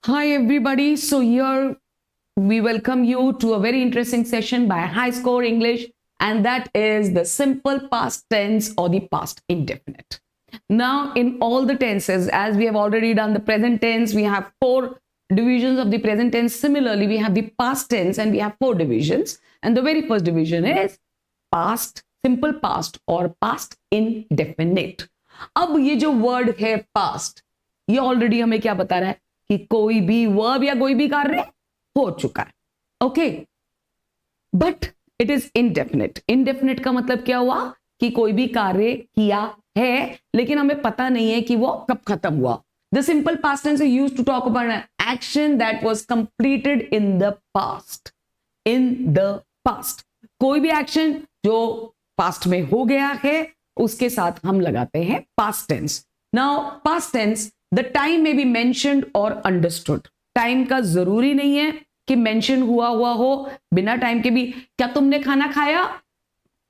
Hi, everybody. So, here we welcome you to a very interesting session by High Score English, and that is the simple past tense or the past indefinite. Now, in all the tenses, as we have already done the present tense, we have four divisions of the present tense. Similarly, we have the past tense and we have four divisions. And the very first division is past, simple past or past indefinite. अब ये जो word है past, ये already हमें क्या बता रहा है कि कोई भी वर्ब या कोई भी कार्य हो चुका है. Okay, but it is indefinite. Indefinite का मतलब क्या हुआ कि कोई भी कार्य किया है लेकिन हमें पता नहीं है कि वो कब खत्म हुआ. The simple past tense is used to talk about an action that was completed in the past. In the past कोई भी एक्शन जो पास्ट में हो गया है उसके साथ हम लगाते हैं past tense. Now past tense, the time may be mentioned or understood. Time का जरूरी नहीं है कि मेंशन हुआ हो. बिना टाइम के भी, क्या तुमने खाना खाया,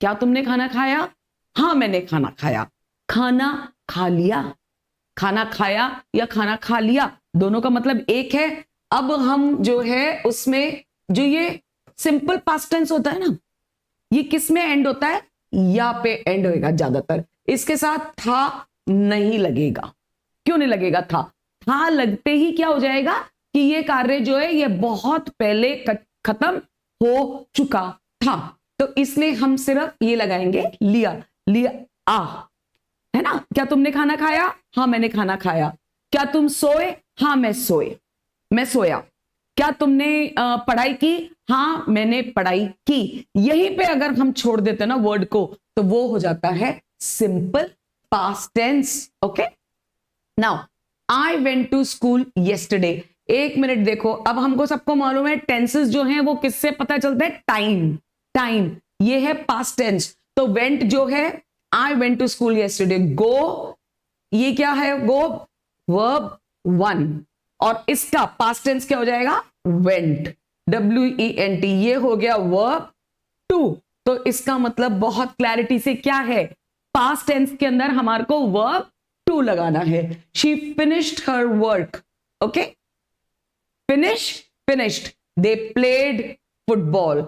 क्या तुमने खाना खाया, हाँ मैंने खाना खाया, खाना खा लिया, खाना खाया या खाना खा लिया, दोनों का मतलब एक है. अब हम जो है उसमें जो ये सिंपल पास्ट टेंस होता है ना, ये किस में एंड होता है, या पे एंड होएगा ज्यादातर. इसके साथ था नहीं लगेगा. क्यों नहीं लगेगा? था लगते ही क्या हो जाएगा कि ये कार्य जो है ये बहुत पहले खत्म हो चुका था. तो इसलिए हम सिर्फ ये लगाएंगे लिया. लिया आ है ना. क्या तुमने खाना खाया, हाँ मैंने खाना खाया. क्या तुम सोए, हाँ मैं सोए, मैं सोया. क्या तुमने पढ़ाई की, हाँ मैंने पढ़ाई की. यहीं पे अगर हम छोड़ देते ना वर्ड को तो वो हो जाता है simple past tense. Okay, now I went to school yesterday. एक मिनट देखो, अब हमको सबको मालूम है टेंसेस जो हैं वो किससे पता चलता है, टाइम. टाइम ये है पास्ट टेंस. तो वेंट जो है, I went to school yesterday. Go ये क्या है, गो वर्ब वन, और इसका पास्ट टेंस क्या हो जाएगा, वेंट. WENT ये हो गया वर्ब टू. तो इसका मतलब बहुत क्लैरिटी से क्या है, पास्ट टेंस के अंदर हमारे को वर्ब टू लगाना है. She finished her work. Okay, finish finished. They played football.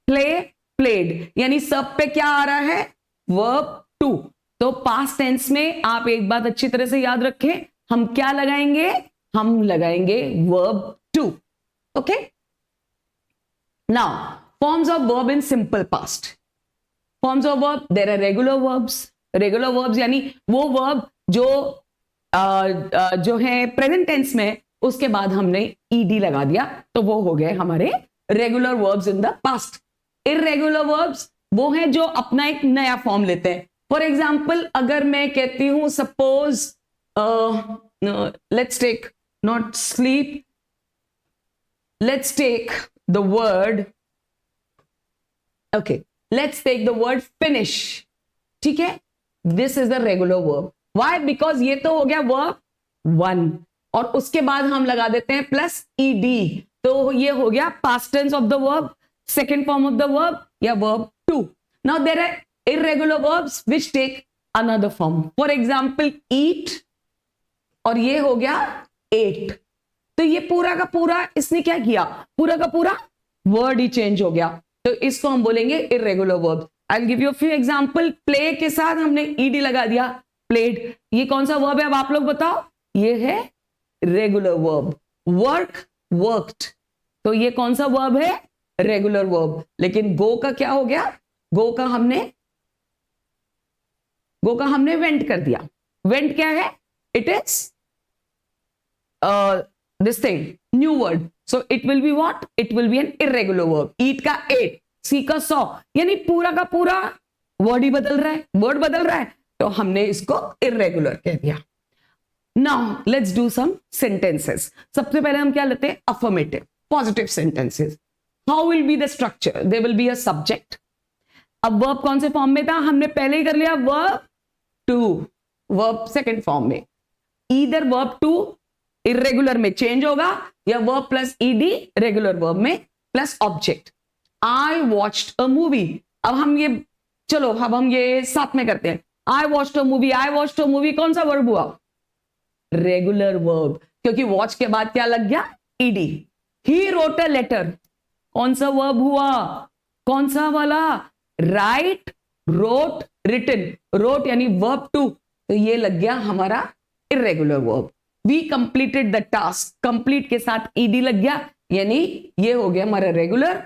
Play played, यानी सब पे क्या आ रहा है, वर्ब टू. तो पास्ट टेंस में आप एक बात अच्छी तरह से याद रखें, हम क्या लगाएंगे, हम लगाएंगे verb two. Okay, now forms of verb in simple past. Forms of verb, there are regular verbs. Regular verbs यानी वो वर्ब जो है प्रेजेंट टेंस में, उसके बाद हमने ईडी लगा दिया तो वो हो गए हमारे regular verbs in the past. Irregular verbs वो हैं जो अपना एक नया फॉर्म लेते हैं. फॉर एग्जाम्पल अगर मैं कहती हूं suppose let's take not sleep, let's take the word, okay let's take the word finish. ठीक है, this is the regular verb. Why, because ये तो हो गया वर्ब वन और उसके बाद हम लगा देते हैं प्लस ईडी. तो ये हो गया past tense of the verb, second form of the verb या verb two. Now there are irregular verbs which take another form. For example eat, और ये हो गया एट. तो ये पूरा का पूरा इसने क्या किया, पूरा का पूरा वर्ड ही चेंज हो गया. तो इसको हम बोलेंगे irregular verb. I will give you a few example. Play के साथ हमने ईडी लगा दिया, प्लेड. ये कौन सा वर्ब है, अब आप लोग बताओ. ये है रेगुलर वर्ब. Work, worked. तो ये कौन सा वर्ब है, रेगुलर वर्ब. लेकिन गो का क्या हो गया, गो का हमने वेंट कर दिया. वेंट क्या है, it is this thing, new word. So it will be what, it will be an irregular verb. Eat का एट, सी का सॉ, यानी पूरा का पूरा वर्ड ही बदल रहा है, वर्ड बदल रहा है. तो हमने इसको इररेगुलर कह दिया. Now let's do some sentences. सबसे पहले हम क्या लेते हैं, affirmative positive sentences. How will be the structure, they will be a subject. अब वर्ब कौन से फॉर्म में था, हमने पहले ही कर लिया verb two, verb second form में. ईदर वर्ब टू इरेगुलर में चेंज होगा या verb plus ED regular verb में plus object. I watched a movie. अब हम ये, चलो अब हम ये साथ में करते हैं. आई watched a movie, I watched a movie कौन सा वर्ब हुआ, रेगुलर वर्ब. क्योंकि वॉच के बाद क्या लग गया, ED. He wrote a letter, कौन सा वर्ब हुआ, कौन सा वाला, राइट, रोट, रिटन। रोट यानी वर्ब टू, तो ये लग गया हमारा irregular verb. We completed the task, complete के साथ ईडी लग गया, यानी ये हो गया हमारा रेगुलर।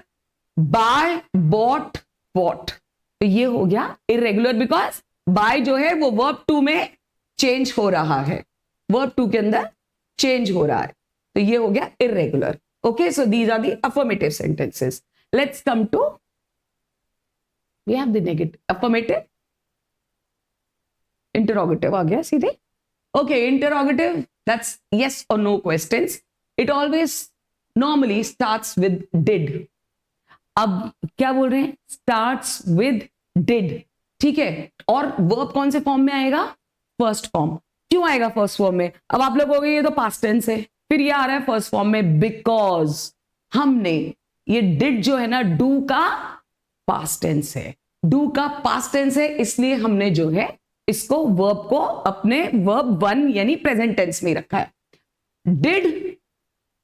बाय, बॉट, बॉट, तो ये हो गया इरेगुलर, बिकॉज बाय जो है वो वर्ब टू में चेंज हो रहा है, वर्ब टू के अंदर चेंज हो रहा है, तो ये हो गया irregular. Okay, so these are the affirmative sentences. Let's come to, we have the negative, affirmative, interrogative आ गया सीधे। Okay, interrogative, that's yes or no questions. It always normally starts with did. अब क्या बोल रहे हैं, starts with did, ठीक है। और वर्ब कौन से फॉर्म में आएगा, फर्स्ट फॉर्म। क्यों आएगा फर्स्ट फॉर्म में, अब आप लोग कहोगे ये तो पास्ट टेंस है, फिर ये आ रहा है फर्स्ट फॉर्म में, बिकॉज हमने ये डिड जो है ना, डू का पास्ट टेंस है, डू का पास्ट टेंस है, इसलिए हमने जो है इसको वर्ब को अपने वर्ब वन यानी प्रेजेंट टेंस में रखा है। डिड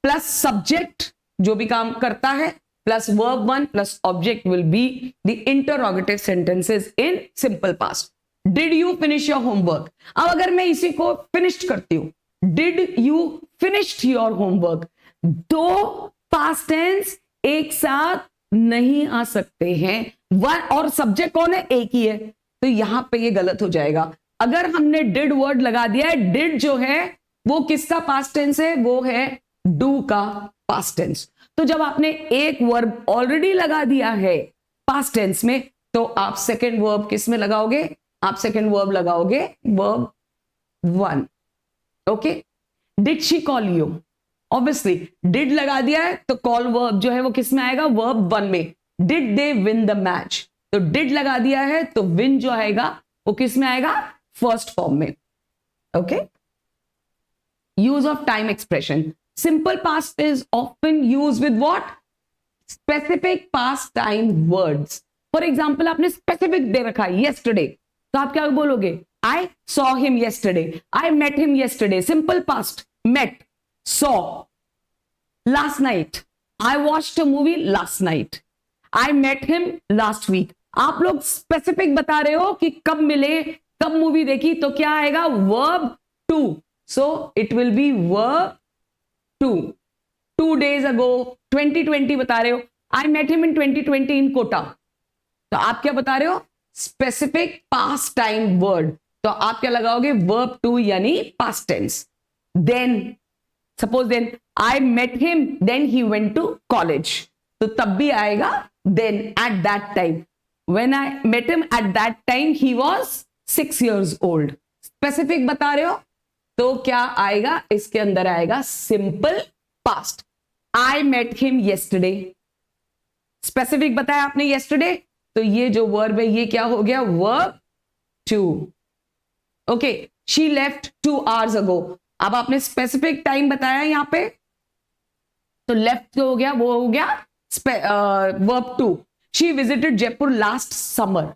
प्लस सब्जेक्ट जो भी काम करता है plus verb one plus object will be the interrogative sentences in simple past. Did you finish your homework, अब अगर मैं इसी को फिनिश्ड करती हूं, did you finished your homework, दो पास्ट टेंस एक साथ नहीं आ सकते हैं, वन और सब्जेक्ट कौन है, एक ही है, तो यहां पे ये गलत हो जाएगा। अगर हमने डिड वर्ड लगा दिया है, डिड जो है वो किसका पास्ट टेंस है, वो है डू का पास्ट टेंस। तो जब आपने एक वर्ब ऑलरेडी लगा दिया है पास्ट टेंस में, तो आप सेकेंड वर्ब किस में लगाओगे, आप सेकेंड वर्ब लगाओगे verb one. Okay, did she call you, obviously did लगा दिया है तो कॉल वर्ब जो है वो किस में आएगा, वर्ब वन में। Did they win the match, तो डिड लगा दिया है तो विन जो आएगा वो किस में आएगा, फर्स्ट फॉर्म में। Okay, use of time expression, simple past is often use with what, specific past time words. For example आपने स्पेसिफिक दे रखा है येस्टरडे, तो आप क्या बोलोगे, I saw him yesterday, I met him yesterday, simple past, met, saw, last night, I watched a movie last night, I met him last week. आप लोग स्पेसिफिक बता रहे हो कि कब मिले, कब मूवी देखी, तो क्या आएगा, verb two, so it will be verb two. 2 days ago, 2020 बता रहे हो, I met him in 2020 in Kota, तो आप क्या बता रहे हो, स्पेसिफिक पास्ट टाइम वर्ड, तो आप क्या लगाओगे, वर्ब टू यानी past tense. Then suppose then I met him then he went to college, तो तब भी आएगा then at that time, when I met him at that time he was 6 years old। Specific बता रहे हो तो क्या आएगा, इसके अंदर आएगा simple past, I met him yesterday. Specific बताया आपने येस्टरडे, तो ये जो वर्ब है ये क्या हो गया, verb two. Okay, she left 2 hours ago, अब आपने स्पेसिफिक टाइम बताया यहां पे, तो लेफ्ट जो हो गया वो हो गया verb two. She visited Jaipur last summer,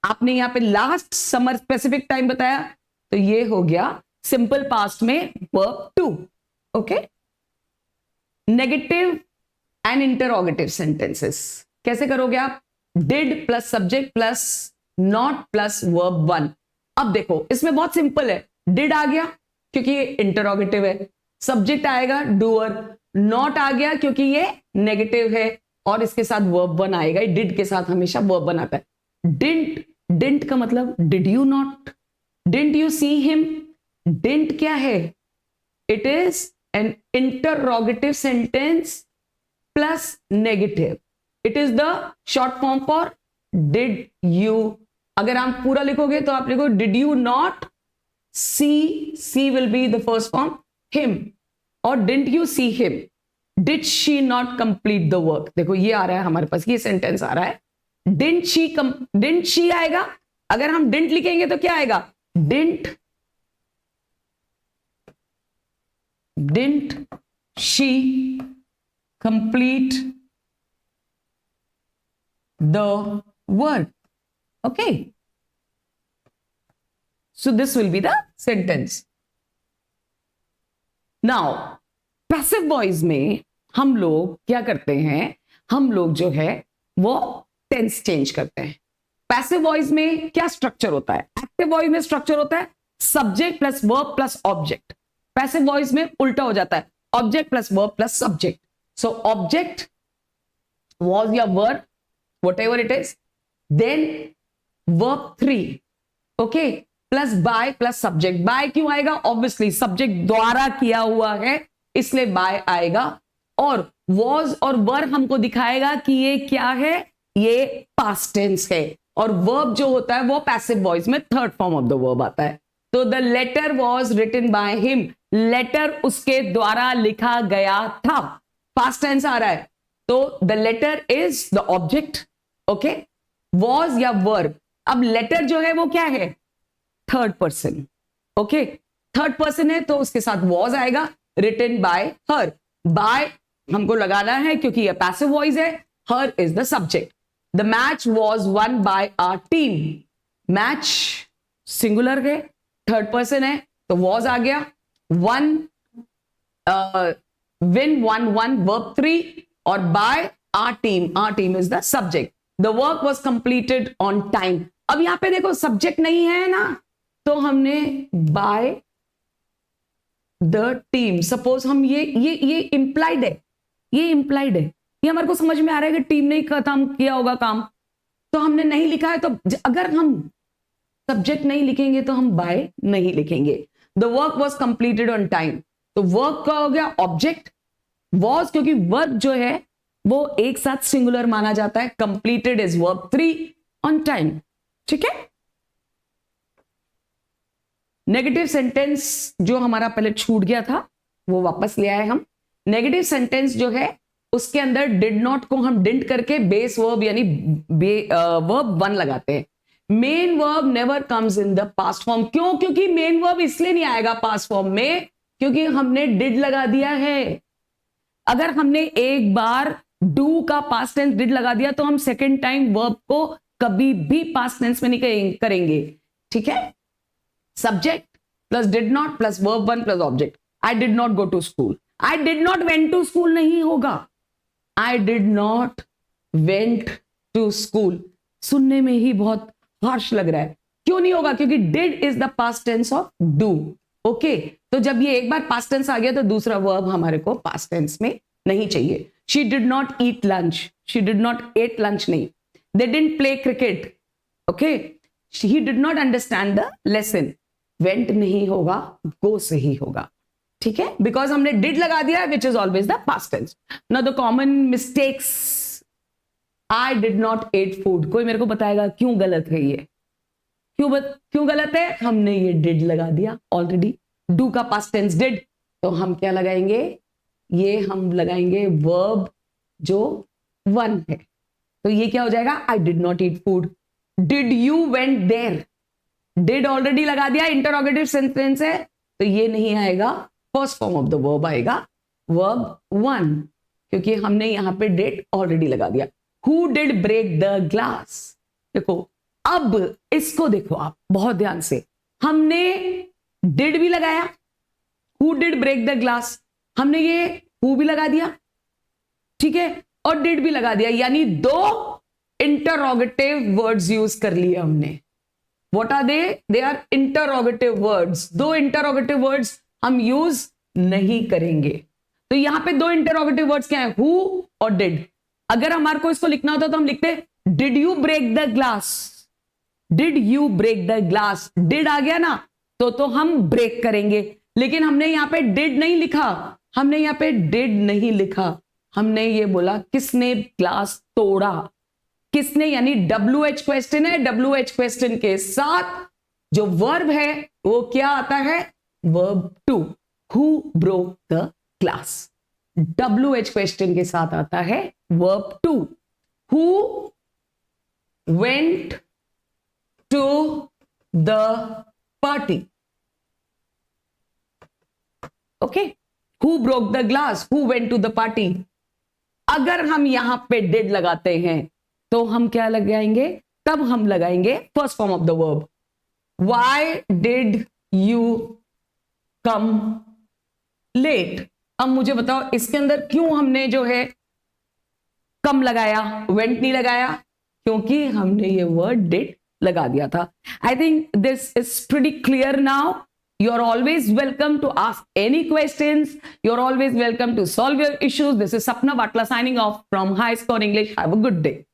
आपने यहां पे लास्ट समर स्पेसिफिक टाइम बताया, तो ये हो गया सिंपल पास्ट में verb two. Okay, negative and interrogative sentences कैसे करोगे आप, did plus subject plus not plus verb one. अब देखो इसमें बहुत सिंपल है, डिड आ गया क्योंकि ये इंटरोगेटिव है, सब्जेक्ट आएगा डूअर, नॉट आ गया क्योंकि ये नेगेटिव है और इसके साथ वर्ब वन आएगा, डिड के साथ हमेशा वर्ब वन आता है। डिड, डिडंट का मतलब did you not, didn't you see him, didn't क्या है, it is an interrogative sentence plus negative, it is the short form for did you. अगर आप पूरा लिखोगे तो आप लिखो did you not see, see will be the first form him, और didn't you see him, did she not complete the work. देखो ये आ रहा है हमारे पास, ये सेंटेंस आ रहा है, डिडंट शी आएगा, अगर हम डिडंट लिखेंगे तो क्या आएगा, didn't she complete the work. Okay, so this will be the sentence. Now passive voice में हम लोग क्या करते हैं, हम लोग जो है वो टेंस चेंज करते हैं। पैसिव वॉइस में क्या स्ट्रक्चर होता है, एक्टिव वॉइस में स्ट्रक्चर होता है subject plus verb plus object. Passive voice में उल्टा हो जाता है, object plus verb plus subject. So object was या verb, whatever it is, then verb 3, okay, plus by plus subject। by क्यों आएगा, ऑब्वियसली सब्जेक्ट द्वारा किया हुआ है इसलिए by आएगा, और was और were हमको दिखाएगा कि ये क्या है, ये past tense है, और verb जो होता है वो पैसिव वॉइस में third form of the verb आता है। तो the letter was written by him, letter उसके द्वारा लिखा गया था, पास्ट टेंस आ रहा है, तो the letter is the object, okay, was या वर्ब। अब लेटर जो है वो क्या है, third person, okay, third person है तो उसके साथ वॉज आएगा, रिटन बाय हर। बाय हमको लगाना है क्योंकि ये पैसिव वॉइस है, her is the subject. The match was won by our team, match singular है, थर्ड पर्सन है तो वॉज आ गया, won win won won verb 3, और by our team is the subject. The work was completed on time. अब यहां पे देखो सब्जेक्ट नहीं है ना, तो हमने बाय द टीम, सपोज हम ये इंप्लाइड है, ये इंप्लाइड है, ये हमारे को समझ में आ रहा है कि टीम ने खत्म किया होगा काम, तो हमने नहीं लिखा है, तो अगर हम सब्जेक्ट नहीं लिखेंगे तो हम बाय नहीं लिखेंगे। The work was completed on time, तो वर्क का हो गया ऑब्जेक्ट, वॉज क्योंकि वर्क जो है वो एक साथ सिंगुलर माना जाता है, completed is verb 3 on time, ठीक है। नेगेटिव सेंटेंस जो हमारा पहले छूट गया था वो वापस ले आए हम। नेगेटिव सेंटेंस जो है उसके अंदर डिड नॉट को हम डिडंट करके बेस वर्ब यानी वर्ब 1 लगाते हैं। Main verb never comes in the past form, क्यों, क्योंकि मेन वर्ब इसलिए नहीं आएगा पास्ट फॉर्म में क्योंकि हमने डिड लगा दिया है। अगर हमने एक बार डू का पास्ट टेंस डिड लगा दिया तो हम सेकेंड टाइम वर्ब को कभी भी पास्ट टेंस में नहीं करेंगे, ठीक है। Subject plus did not plus verb 1 plus object. I did not go to school, I did not went to school नहीं होगा, I did not went to school सुनने में ही बहुत हार्श लग रहा है, क्यों नहीं होगा, क्योंकि did is the past tense of do, okay. तो जब ये एक बार पास्ट टेंस आ गया तो दूसरा वर्ब हमारे को पास्ट टेंस में नहीं चाहिए। She did not eat lunch, she did not ate lunch नहीं। They didn't play cricket, okay. He did not understand the lesson, went नहीं होगा, गो से ही होगा, ठीक है, बिकॉज हमने डिड लगा दिया है which is always the past tense. Now the common mistakes, I did not ate food, कोई मेरे को बताएगा क्यों गलत है ये, क्यों गलत है, हमने ये डिड लगा दिया ऑलरेडी, डू का पास्ट टेंस डिड, तो हम क्या लगाएंगे, ये हम लगाएंगे वर्ब जो 1 है, तो ये क्या हो जाएगा, I did not eat food. Did you went there, did already लगा दिया, इंटरोगेटिव सेंटेंस है तो ये नहीं आएगा, first form of the verb आएगा वर्ब 1 क्योंकि हमने यहां पे डिड ऑलरेडी लगा दिया। Who did break the glass, देखो अब इसको देखो आप बहुत ध्यान से, हमने डिड भी लगाया, who did break the glass, हमने ये हु भी लगा दिया, ठीक है, और डिड भी लगा दिया, यानी 2 इंटरोगेटिव वर्ड्स यूज कर लिए हमने। What are they are interrogative words, 2 interrogative words हम यूज नहीं करेंगे। तो यहां पे 2 इंटरोगेटिव वर्ड्स क्या है, हु और डिड। अगर हमारे को इसको लिखना होता तो हम लिखते did you break the glass, did you break the glass, did आ गया ना तो हम ब्रेक करेंगे, लेकिन हमने यहां पे डिड नहीं लिखा, हमने यहां पे डिड नहीं लिखा, हमने ये बोला किसने ग्लास तोड़ा, किसने, यानी WH क्वेश्चन है, WH क्वेश्चन के साथ जो वर्ब है वो क्या आता है, verb 2, who broke the glass, WH question के साथ आता है verb 2, who went to the party, okay, who broke the glass, who went to the party. अगर हम यहां पे डिड लगाते हैं तो हम क्या लगाएंगे, तब हम लगाएंगे first form of the verb, why did you come late, अब मुझे बताओ इसके अंदर क्यों हमने जो है कम लगाया, वेंट नहीं लगाया, क्योंकि हमने ये वर्ड डिड लगा दिया था. I think this is pretty clear now. You are always welcome to ask any questions. You're always welcome to solve your issues. This is Sapna Vatla signing off from High Score English. Have a good day.